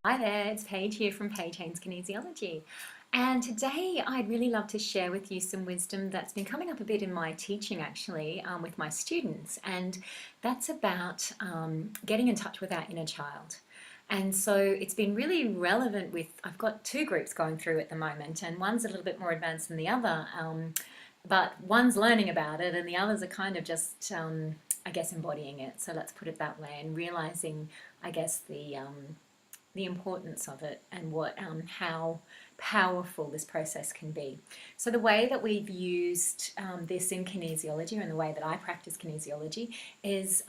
Hi there, it's Paige here from Paige Haynes Kinesiology. And today I'd really love to share with you some wisdom that's been coming up a bit in my teaching actually with my students. And that's about getting in touch with our inner child. And so it's been really relevant I've got two groups going through at the moment, and one's a little bit more advanced than the other. But one's learning about it and the others are kind of just, I guess, embodying it. So let's put it that way, and realizing, I guess, the importance of it and how powerful this process can be. So the way that we've used this in kinesiology, and the way that I practice kinesiology, is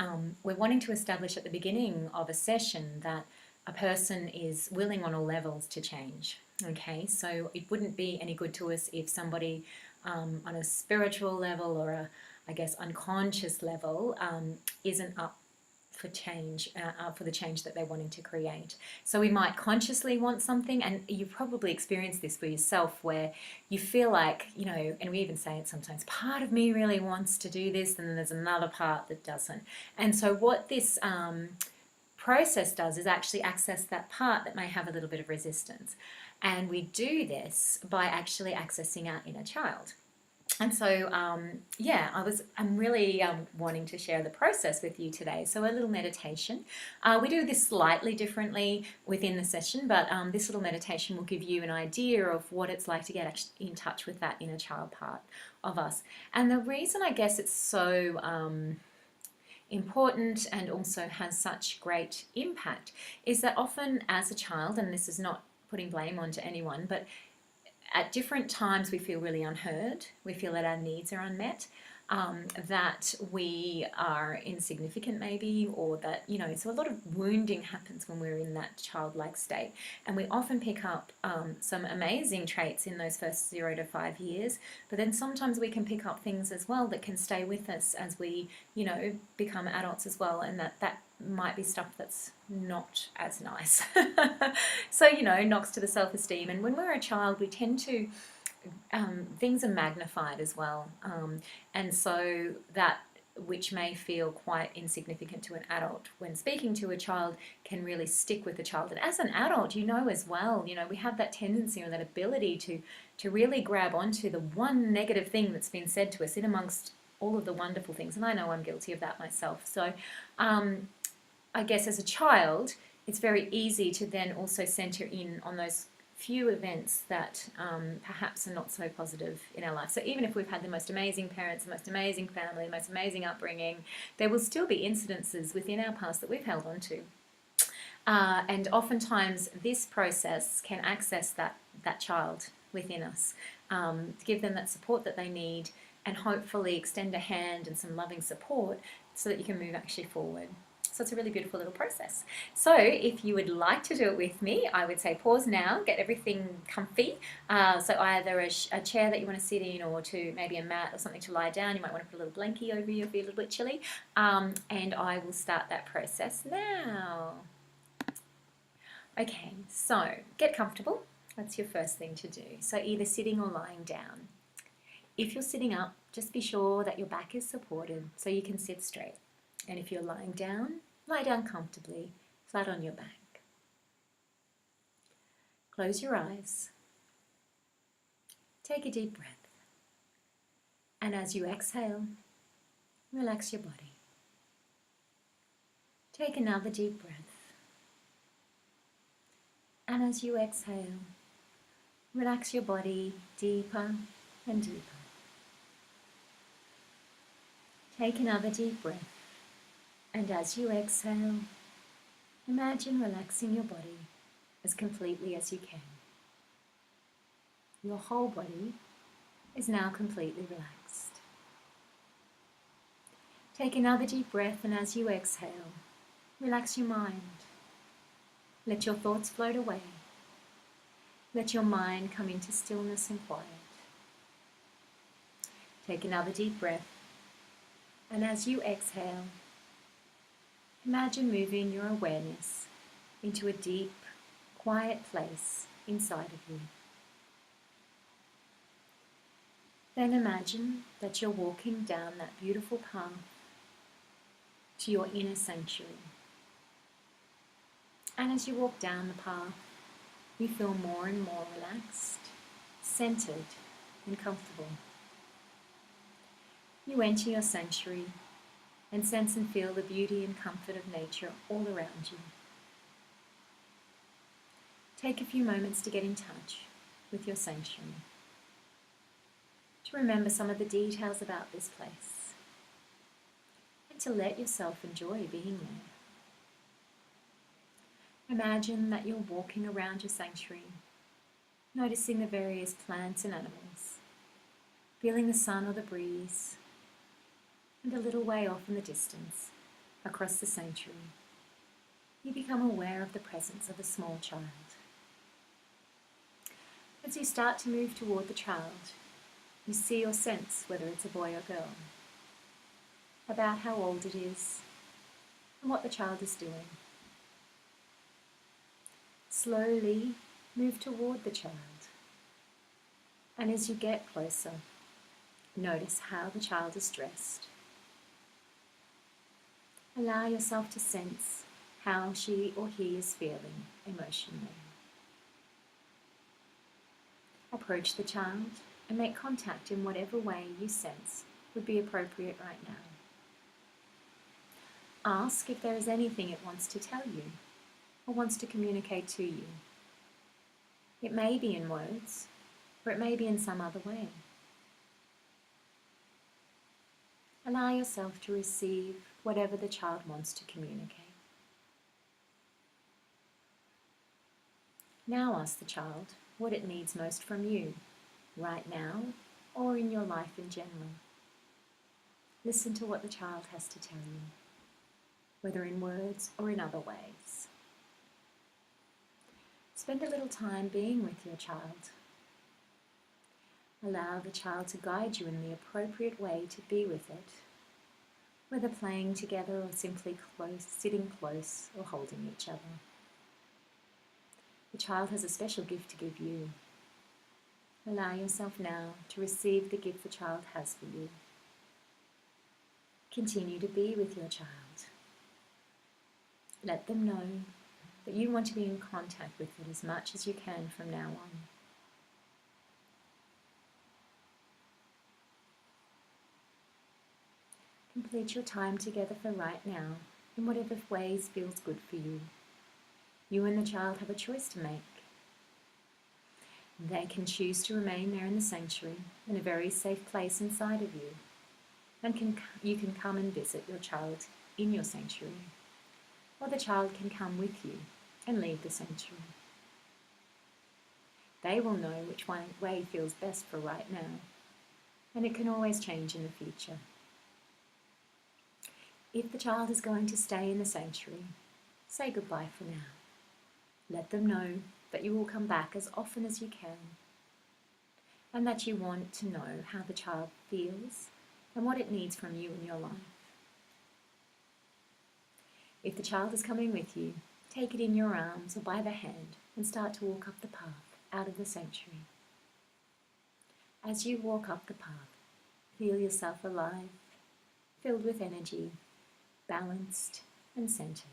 we're wanting to establish at the beginning of a session that a person is willing on all levels to change. Okay, so it wouldn't be any good to us if somebody on a spiritual level or I guess, unconscious level isn't up for change, for the change that they're wanting to create. So we might consciously want something, and you probably experienced this for yourself, where you feel like, and we even say it sometimes, part of me really wants to do this, and then there's another part that doesn't. And so what this process does is actually access that part that may have a little bit of resistance. And we do this by actually accessing our inner child. And so, I'm really wanting to share the process with you today. So a little meditation. We do this slightly differently within the session, but this little meditation will give you an idea of what it's like to get in touch with that inner child part of us. And the reason I guess it's so important and also has such great impact is that often as a child, and this is not putting blame onto anyone, but at different times we feel really unheard, we feel that our needs are unmet, that we are insignificant maybe, or that, so a lot of wounding happens when we're in that childlike state. And we often pick up some amazing traits in those first 0 to 5 years, but then sometimes we can pick up things as well that can stay with us as we, become adults as well, and that might be stuff that's not as nice. So, knocks to the self-esteem. And when we're a child, we tend to, things are magnified as well. And so that which may feel quite insignificant to an adult when speaking to a child can really stick with the child. And as an adult, as well, we have that tendency or that ability to really grab onto the one negative thing that's been said to us in amongst all of the wonderful things. And I know I'm guilty of that myself. So I guess as a child, it's very easy to then also center in on those few events that perhaps are not so positive in our life. So even if we've had the most amazing parents, the most amazing family, the most amazing upbringing, there will still be incidences within our past that we've held on to. And oftentimes this process can access that child within us, give them that support that they need, and hopefully extend a hand and some loving support so that you can move actually forward. So it's a really beautiful little process. So if you would like to do it with me, I would say pause now, get everything comfy. So either a chair that you want to sit in, or to maybe a mat or something to lie down. You might want to put a little blankie over you if you're a little bit chilly. And I will start that process now. Okay, so get comfortable. That's your first thing to do. So either sitting or lying down. If you're sitting up, just be sure that your back is supported so you can sit straight. And if you're lying down, lie down comfortably, flat on your back. Close your eyes. Take a deep breath. And as you exhale, relax your body. Take another deep breath. And as you exhale, relax your body deeper and deeper. Take another deep breath. And as you exhale, imagine relaxing your body as completely as you can. Your whole body is now completely relaxed. Take another deep breath, and as you exhale, relax your mind. Let your thoughts float away. Let your mind come into stillness and quiet. Take another deep breath, and as you exhale, imagine moving your awareness into a deep, quiet place inside of you. Then imagine that you're walking down that beautiful path to your inner sanctuary. And as you walk down the path, you feel more and more relaxed, centered, and comfortable. You enter your sanctuary and sense and feel the beauty and comfort of nature all around you. Take a few moments to get in touch with your sanctuary, to remember some of the details about this place, and to let yourself enjoy being there. Imagine that you're walking around your sanctuary, noticing the various plants and animals, feeling the sun or the breeze, and a little way off in the distance, across the sanctuary, you become aware of the presence of a small child. As you start to move toward the child, you see or sense whether it's a boy or girl, about how old it is, and what the child is doing. Slowly move toward the child, and as you get closer, notice how the child is dressed. Allow yourself to sense how she or he is feeling emotionally. Approach the child and make contact in whatever way you sense would be appropriate right now. Ask if there is anything it wants to tell you or wants to communicate to you. It may be in words, or it may be in some other way. Allow yourself to receive whatever the child wants to communicate. Now ask the child what it needs most from you, right now or in your life in general. Listen to what the child has to tell you, whether in words or in other ways. Spend a little time being with your child. Allow the child to guide you in the appropriate way to be with it, whether playing together or simply sitting close or holding each other. The child has a special gift to give you. Allow yourself now to receive the gift the child has for you. Continue to be with your child. Let them know that you want to be in contact with it as much as you can from now on. Complete your time together for right now in whatever ways feels good for you. You and the child have a choice to make. They can choose to remain there in the sanctuary, in a very safe place inside of you, and you can come and visit your child in your sanctuary, or the child can come with you and leave the sanctuary. They will know which way feels best for right now, and it can always change in the future. If the child is going to stay in the sanctuary, say goodbye for now. Let them know that you will come back as often as you can, and that you want to know how the child feels and what it needs from you in your life. If the child is coming with you, take it in your arms or by the hand and start to walk up the path out of the sanctuary. As you walk up the path, feel yourself alive, filled with energy, balanced and centered.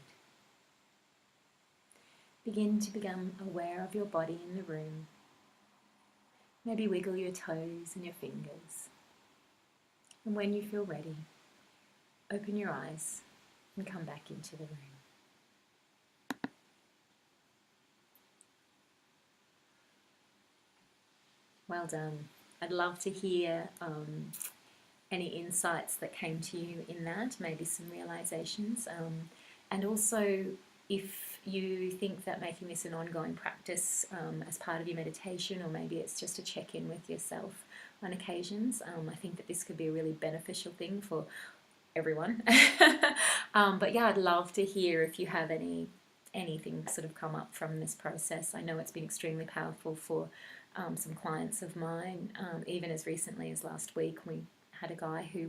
Begin to become aware of your body in the room. Maybe wiggle your toes and your fingers. And when you feel ready, open your eyes and come back into the room. Well done. I'd love to hear any insights that came to you in that, maybe some realizations. And also, if you think that making this an ongoing practice as part of your meditation, or maybe it's just a check-in with yourself on occasions, I think that this could be a really beneficial thing for everyone. But yeah, I'd love to hear if you have anything sort of come up from this process. I know it's been extremely powerful for some clients of mine. Even as recently as last week, we had a guy who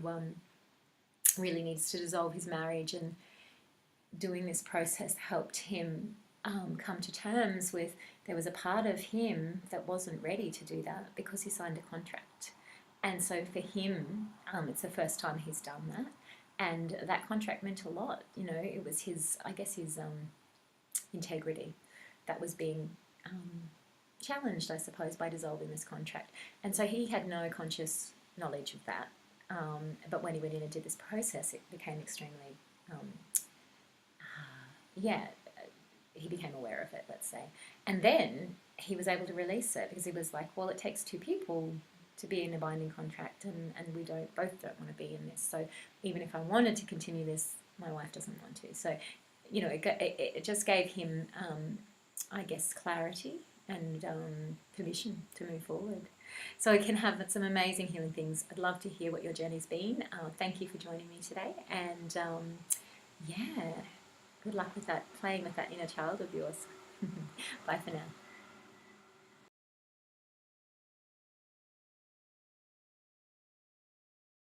really needs to dissolve his marriage, and doing this process helped him come to terms with there was a part of him that wasn't ready to do that because he signed a contract. And so for him, it's the first time he's done that. And that contract meant a lot. You know, it was his, I guess, his integrity that was being challenged, I suppose, by dissolving this contract. And so he had no conscious knowledge of that. But when he went in and did this process, it became extremely, yeah, he became aware of it, let's say. And then he was able to release it because he was like, well, it takes two people to be in a binding contract, and we both don't want to be in this. So even if I wanted to continue this, my wife doesn't want to. So, you know, it just gave him, I guess, clarity and permission to move forward. So we can have some amazing healing things. I'd love to hear what your journey's been. Thank you for joining me today. And yeah, good luck with that, playing with that inner child of yours. Bye for now.